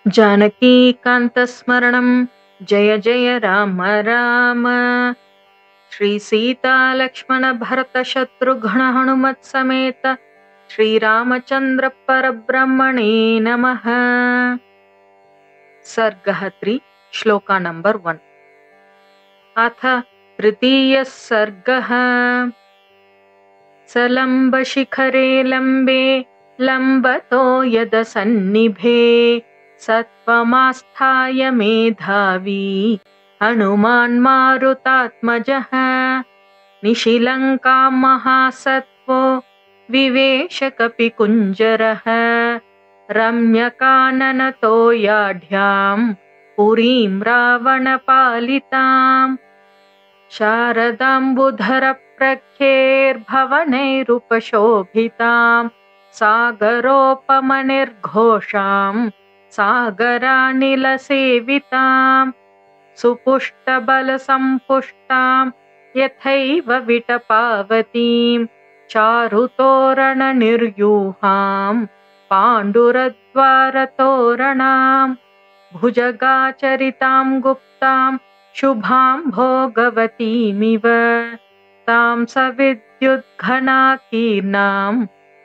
जानकीकान्तस्मरणं जय जय राम राम। श्री सीता लक्ष्मण भरत शत्रुघ्न हनुमत् समेत श्रीरामचन्द्र परब्रह्मणे नमः। सर्गः 3 श्लोका नंबर 1। अथ तृतीयः सर्गः। सलम्बशिखरे लम्बे लम्बतो यदसन्निभे सत्त्वमास्थाय मेधावी हनुमान् मारुतात्मजः। निशिलङ्कां महासत्त्वो विवेश कपिकुञ्जरः रम्यकाननतोयाढ्यां पुरीं रावणपालिताम्। शारदाम्बुधरप्रख्यैर्भवनैरुपशोभितां सागरोपमनिर्घोषां सागरानिलसेवितां सुपुष्टबलसम्पुष्टां यथैव विटपावतीं चारुतोरणनिर्यूहां पाण्डुरद्वारतोरणां भुजगाचरितां गुप्तां शुभां भोगवतीमिव तां सविद्युद्घनाकीर्णां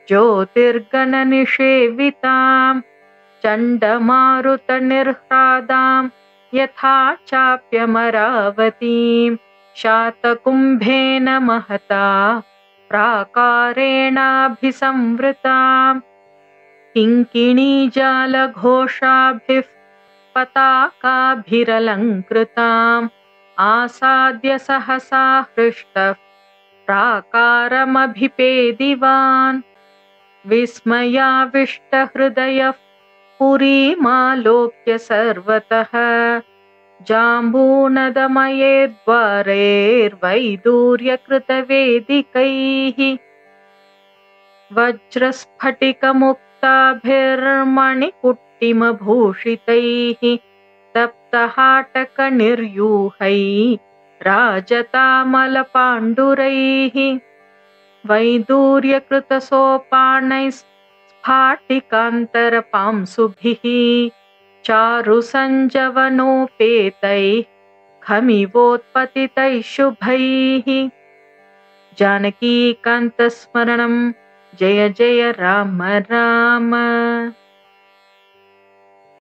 ज्योतिर्गणनिषेवितां चण्डमारुतनिर्ह्रादां यथा चाप्यमरावतीं शातकुम्भेन महता प्राकारेणाभिसंवृतां किङ्किणीजालघोषाभिः पताकाभिरलङ्कृताम् आसाद्य सहसा हृष्टः प्राकारमभिपेदिवान् विस्मयाविष्टहृदयः पुरीमालोक्य सर्वतः जाम्बूनदमयैर्द्वारैर्वैदूर्यकृतवेदिकैः वज्रस्फटिकमुक्ताभिर्मणिकुट्टिमभूषितैः तप्तहाटकनिर्यूहैः राजतामलपाण्डुरैः वैदूर्यकृतसोपानैः स्फाटिकान्तरपांसुभिः चारुसञ्जवनोपेतैः खमिवोत्पतितैः शुभैः। जानकीकान्तस्मरणं जय जय राम राम।